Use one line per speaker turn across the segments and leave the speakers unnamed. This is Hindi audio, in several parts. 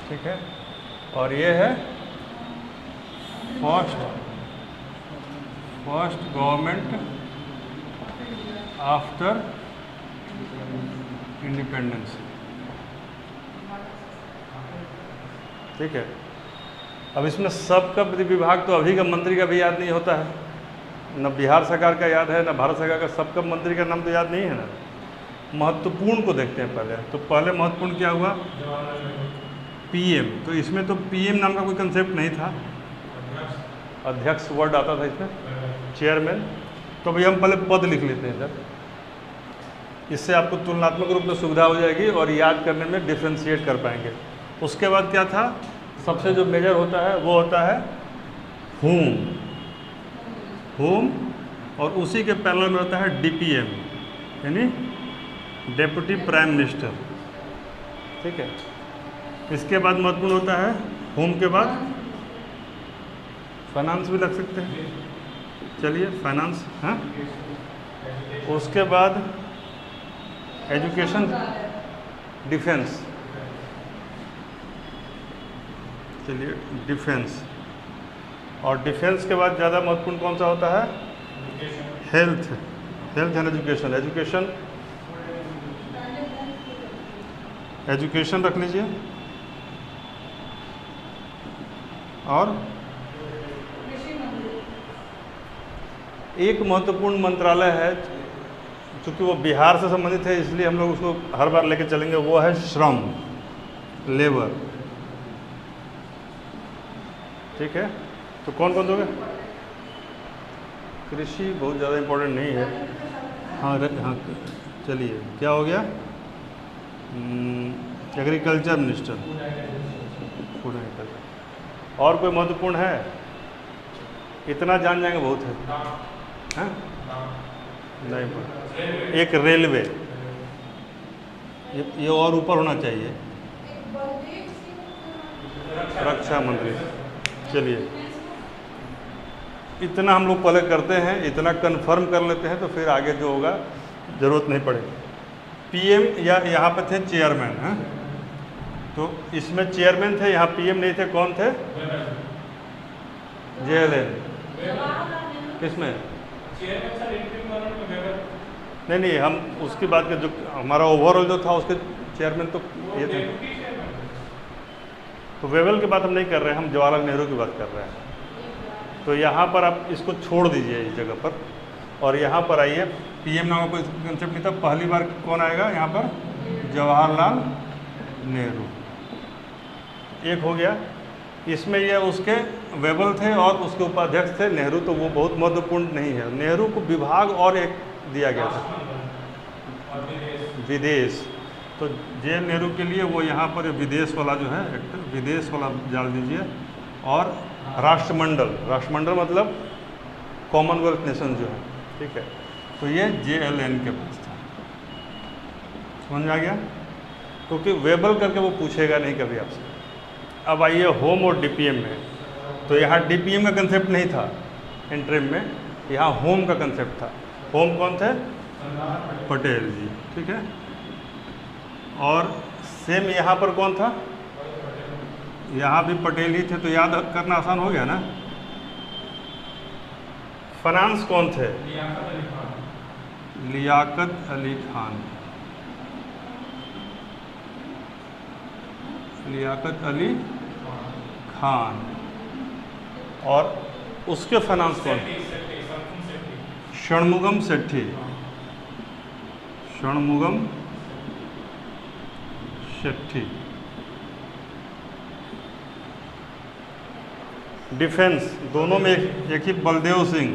ठीक है, और ये है फर्स्ट गवर्नमेंट आफ्टर इंडिपेंडेंस। ठीक है, अब इसमें सबका विभाग तो अभी का मंत्री का भी याद नहीं होता है, न बिहार सरकार का याद है न भारत सरकार का, सबका मंत्री का नाम तो याद नहीं है ना। महत्वपूर्ण को देखते हैं पहले, तो पहले महत्वपूर्ण क्या हुआ, पीएम। तो इसमें तो पीएम नाम का कोई कंसेप्ट नहीं था, अध्यक्ष वर्ड आता था इसमें, चेयरमैन। तो भैया हम पहले पद लिख लेते हैं इधर, इससे आपको तुलनात्मक रूप में सुविधा हो जाएगी और याद करने में डिफ्रेंशिएट कर पाएंगे। उसके बाद क्या था, सबसे जो मेजर होता है वो होता है होम, और उसी के पैरेलल में होता है डीपीएम, यानी डेप्यूटी प्राइम मिनिस्टर। ठीक है, इसके बाद महत्वपूर्ण होता है होम के बाद फाइनेंस भी लग सकते हैं, चलिए फाइनेंस, हाँ। उसके बाद एजुकेशन, डिफेंस, चलिए डिफेंस, और डिफेंस के बाद ज़्यादा महत्वपूर्ण कौन सा होता है, हेल्थ एंड एजुकेशन, एजुकेशन रख लीजिए, और एक महत्वपूर्ण मंत्रालय है, चूँकि वो बिहार से संबंधित है इसलिए हम लोग उसको हर बार लेके चलेंगे, वो है श्रम, लेबर। ठीक है, तो कौन कौन दोगे, कृषि बहुत ज़्यादा इम्पोर्टेंट नहीं है, हाँ चलिए क्या हो गया, एग्रीकल्चर मिनिस्टर, फूड एग्रीकल्चर। और कोई महत्वपूर्ण है, इतना जान जाएंगे बहुत है, हाँ नहीं पता। एक रेलवे, ये और ऊपर होना चाहिए, रक्षा मंत्री। चलिए इतना हम लोग पहले करते हैं, इतना कंफर्म कर लेते हैं, तो फिर आगे जो होगा ज़रूरत नहीं पड़ेगी। पीएम या यहाँ पे थे चेयरमैन, हैं, तो इसमें चेयरमैन थे, यहाँ पीएम नहीं थे, कौन थे, जेएलएन। किसमें, नहीं हम उसकी बात कर, जो हमारा ओवरऑल जो था उसके चेयरमैन तो ये थे, तो वेवल की बात हम नहीं कर रहे हैं, हम जवाहरलाल नेहरू की बात कर रहे हैं। तो यहाँ पर आप इसको छोड़ दीजिए इस जगह पर, और यहाँ पर आइए, पीएम नाम का कोई कंसेप्ट नहीं था, पहली बार कौन आएगा यहाँ पर, जवाहरलाल नेहरू। एक हो गया, इसमें ये उसके वेबल थे और उसके उपाध्यक्ष थे नेहरू, तो वो बहुत महत्वपूर्ण नहीं है। नेहरू को विभाग और एक दिया गया था, विदेश, तो जे नेहरू के लिए वो यहाँ पर विदेश वाला जो है एक विदेश वाला डाल दीजिए, और राष्ट्रमंडल मतलब कॉमनवेल्थ नेशन जो है, ठीक है, तो ये जेएलएन के पास था, समझ आ गया, क्योंकि वेबल करके वो पूछेगा नहीं कभी आपसे। अब आइए होम और डीपीएम में, तो यहाँ डीपीएम का कंसेप्ट नहीं था इंटरिम में, यहाँ होम का कंसेप्ट था। होम कौन थे, पटेल जी, ठीक है, और सेम यहाँ पर कौन था, यहाँ भी पटेल ही थे, तो याद करना आसान हो गया ना। फाइनेंस कौन थे, लियाकत अली खान, लियाकत अली खान, और उसके फाइनेंस कौन, षणमुगम सेठी, षणमुगम शेट्टी। डिफेंस दोनों में एक ही, बलदेव सिंह,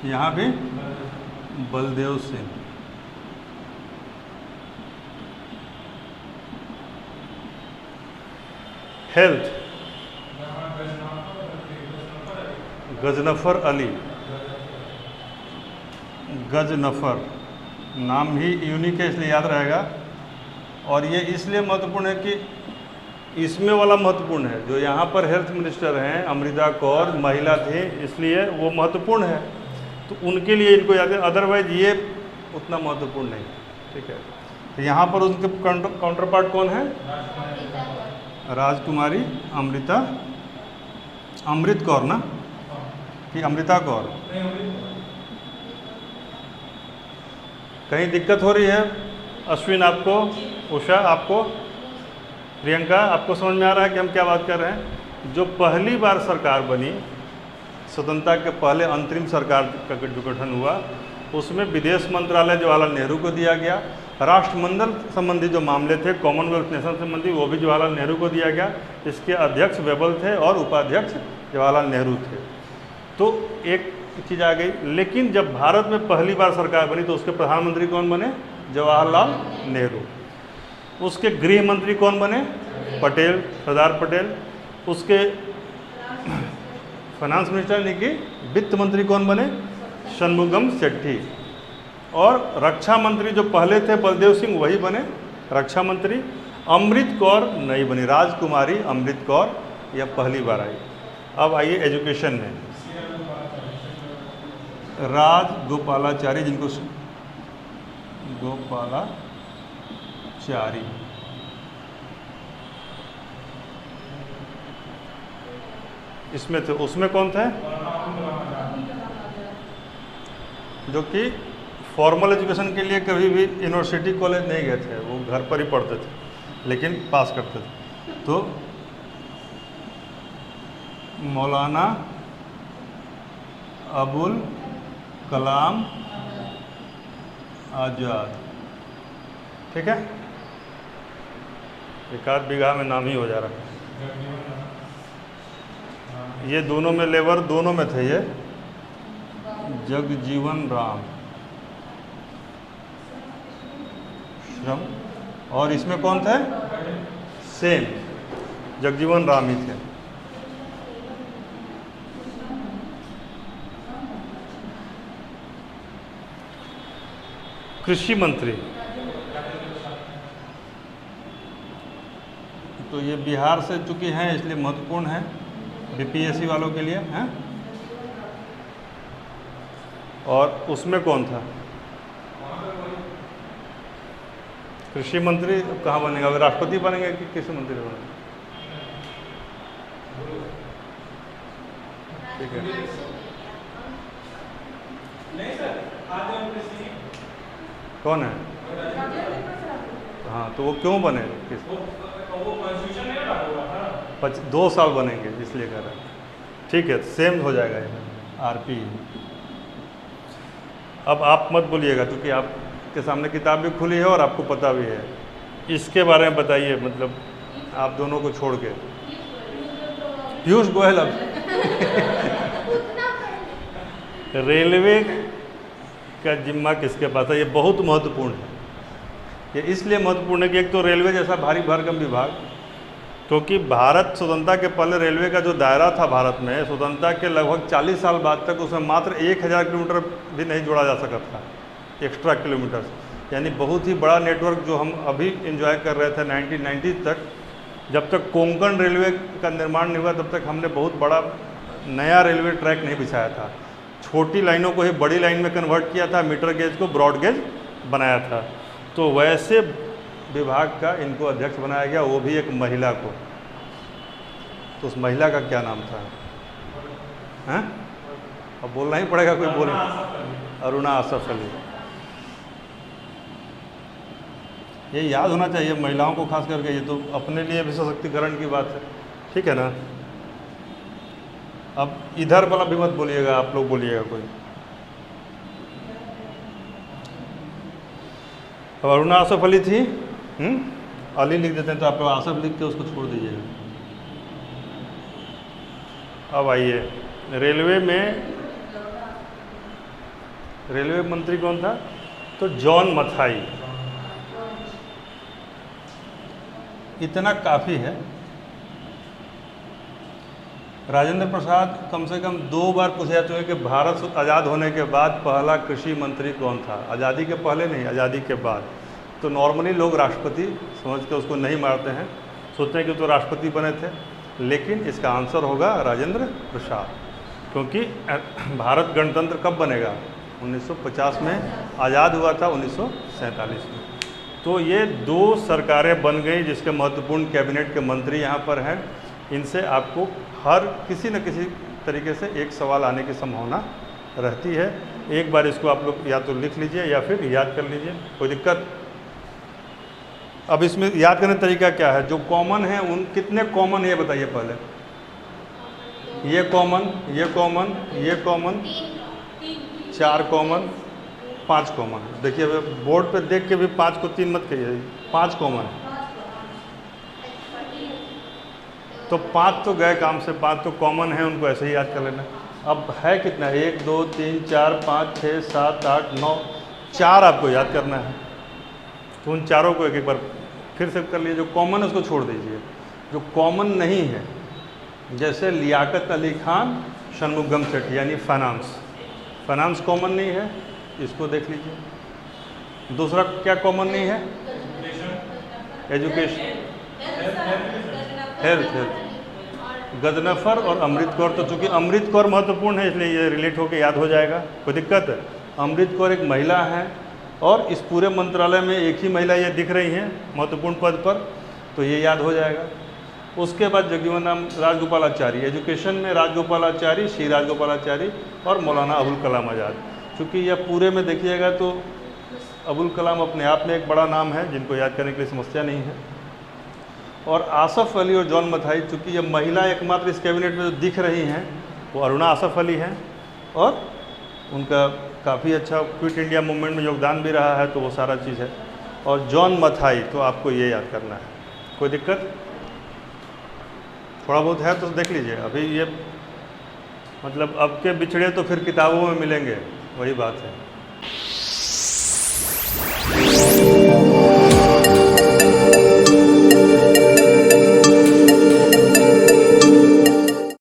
यहाँ भी बलदेव सिंह। हेल्थ, गजनफर अली, गजनफर नाम ही यूनिक है इसलिए याद रहेगा, और ये इसलिए महत्वपूर्ण है कि इसमें वाला महत्वपूर्ण है, जो यहाँ पर हेल्थ मिनिस्टर हैं अमृता कौर, महिला थी इसलिए वो महत्वपूर्ण है, तो उनके लिए इनको याद है। अदरवाइज ये उतना महत्वपूर्ण नहीं, ठीक है। तो यहाँ पर उनके काउंटर पार्ट कौन है? राजकुमारी अमृता, अमृत कौर ना, कि अमृता कौर? कहीं दिक्कत हो रही है? अश्विन आपको, उषा आपको, प्रियंका आपको समझ में आ रहा है कि हम क्या बात कर रहे हैं? जो पहली बार सरकार बनी, स्वतंत्रता के पहले अंतरिम सरकार का जो गठन हुआ, उसमें विदेश मंत्रालय जवाहरलाल नेहरू को दिया गया। राष्ट्रमंडल संबंधी जो मामले थे, कॉमनवेल्थ नेशन संबंधी, वो भी जवाहरलाल नेहरू को दिया गया। इसके अध्यक्ष वेबल थे और उपाध्यक्ष जवाहरलाल नेहरू थे। तो एक चीज़ आ गई। लेकिन जब भारत में पहली बार सरकार बनी तो उसके प्रधानमंत्री कौन बने? जवाहरलाल नेहरू। उसके गृह मंत्री कौन बने? पटेल, सरदार पटेल। उसके फाइनेंस मिनिस्टर यानी कि वित्त मंत्री कौन बने? षणमुगम सेठी। और रक्षा मंत्री जो पहले थे बलदेव सिंह, वही बने रक्षा मंत्री। अमृत कौर नहीं बनी, राजकुमारी अमृत कौर, यह पहली बार आई। अब आइए एजुकेशन में, राज गोपालाचारी, जिनको गोपालाचारी, इसमें थे। उसमें कौन थे? जो कि फॉर्मल एजुकेशन के लिए कभी भी यूनिवर्सिटी कॉलेज नहीं गए थे, वो घर पर ही पढ़ते थे, लेकिन पास करते थे। तो मौलाना अबुल कलाम आज़ाद, ठीक है। एक आध बीघा में नाम ही हो जा रहा है। ये दोनों में लेबर, दोनों में थे ये जगजीवन राम श्रम, और इसमें कौन थे? सेम जगजीवन राम ही थे। कृषि मंत्री, तो ये बिहार से चूंकि हैं इसलिए महत्वपूर्ण है बीपीएससी वालों के लिए हैं। और उसमें कौन था? कृषि मंत्री कहाँ बनेगा? अगर राष्ट्रपति बनेंगे कि कृषि मंत्री बनेंगे? ठीक है, नहीं सर, कौन है? हाँ, तो वो क्यों बने? वो 2 साल बनेंगे इसलिए कह रहे हैं। ठीक है, सेम हो जाएगा ये आरपी। अब आप मत बोलिएगा क्योंकि आपके सामने किताब भी खुली है और आपको पता भी है। इसके बारे में बताइए, मतलब आप दोनों को छोड़ के। पीयूष गोयल अब रेलवे का जिम्मा किसके पास है? ये बहुत महत्वपूर्ण है। ये इसलिए महत्वपूर्ण है कि एक तो रेलवे जैसा भारी भरकम विभाग, क्योंकि भारत स्वतंत्रता के पहले रेलवे का जो दायरा था भारत में, स्वतंत्रता के लगभग 40 साल बाद तक उसमें मात्र 1000 किलोमीटर भी नहीं जोड़ा जा सका था, एक्स्ट्रा किलोमीटर। यानी बहुत ही बड़ा नेटवर्क जो हम अभी एंजॉय कर रहे थे 1990 तक। जब तक कोंकण रेलवे का निर्माण नहीं हुआ तब तक हमने बहुत बड़ा नया रेलवे ट्रैक नहीं बिछाया था। छोटी लाइनों को ही बड़ी लाइन में कन्वर्ट किया था, मीटर गेज को ब्रॉड गेज बनाया था। तो वैसे विभाग का इनको अध्यक्ष बनाया गया, वो भी एक महिला को। तो उस महिला का क्या नाम था? हैं? अब बोलना ही पड़ेगा, कोई बोले। अरुणा आसफ अली। ये याद होना चाहिए महिलाओं को खास करके, ये तो अपने लिए भी सशक्तिकरण की बात है, ठीक है ना। अब इधर वाला भी मत बोलिएगा, आप लोग बोलिएगा कोई। अब अरुणा आसफ अली थी, अली लिख देते हैं तो आप लोग आसफ लिख के उसको छोड़ दीजिएगा। अब आइए रेलवे में, रेलवे मंत्री कौन था? तो जॉन मथाई। इतना काफ़ी है। राजेंद्र प्रसाद कम से कम 2 बार पूछे जा चुके हैं कि भारत आज़ाद होने के बाद पहला कृषि मंत्री कौन था। आज़ादी के पहले नहीं, आज़ादी के बाद। तो नॉर्मली लोग राष्ट्रपति समझ के उसको नहीं मारते हैं, सोचते हैं कि तो राष्ट्रपति बने थे, लेकिन इसका आंसर होगा राजेंद्र प्रसाद। क्योंकि भारत गणतंत्र कब बनेगा? 1950 में, आज़ाद हुआ था 1947 में। तो ये 2 सरकारें बन गई जिसके महत्वपूर्ण कैबिनेट के मंत्री यहाँ पर हैं। इनसे आपको हर किसी न किसी तरीके से एक सवाल आने की संभावना रहती है। एक बार इसको आप लोग या तो लिख लीजिए या फिर याद कर लीजिए, कोई दिक्कत। अब इसमें याद करने का तरीका क्या है, जो कॉमन है उन कितने कॉमन है ये बताइए पहले। ये कॉमन, ये कॉमन, ये कॉमन, 4 कॉमन, 5 कॉमन। देखिए बोर्ड पे देख के भी 5 को 3 मत कहिए, 5 कॉमन है। तो 5 तो गए काम से, 5 तो कॉमन है, उनको ऐसे ही याद कर लेना। अब है कितना, 1 2 3 4 5 6 7 8 9, 4 आपको याद करना है। तो उन चारों को एक एक बार फिर से कर लीजिए। जो कॉमन है उसको छोड़ दीजिए। जो कॉमन नहीं है, जैसे लियाकत अली खान, शनमुगम सेठ, यानी फाइनेंस, फाइनेंस कॉमन नहीं है, इसको देख लीजिए। दूसरा क्या कॉमन नहीं है, एजुकेशन, हेल्थ, गजनफर और अमृत कौर। तो चूंकि अमृत कौर महत्वपूर्ण है इसलिए ये रिलेट होकर याद हो जाएगा, कोई दिक्कत है। अमृत कौर एक महिला है और इस पूरे मंत्रालय में एक ही महिला ये दिख रही हैं महत्वपूर्ण पद पर, तो ये याद हो जाएगा। उसके बाद जगजीवन राम राजगोपालाचारी, एजुकेशन में राजगोपालाचारी, श्री राजगोपालाचारी और मौलाना अबुल कलाम आज़ाद। चूँकि यह पूरे में देखिएगा तो अबुल कलाम अपने आप में एक बड़ा नाम है जिनको याद करने के लिए समस्या नहीं है। और आसफ़ अली और जॉन मथाई, चूँकि ये महिला एकमात्र इस कैबिनेट में जो दिख रही हैं वो अरुणा आसफ़ अली हैं और उनका काफ़ी अच्छा क्विट इंडिया मूवमेंट में योगदान भी रहा है, तो वो सारा चीज़ है। और जॉन मथाई तो आपको ये याद करना है, कोई दिक्कत। थोड़ा बहुत है तो देख लीजिए। अभी ये मतलब अब के बिछड़े तो फिर किताबों में मिलेंगे, वही बात है।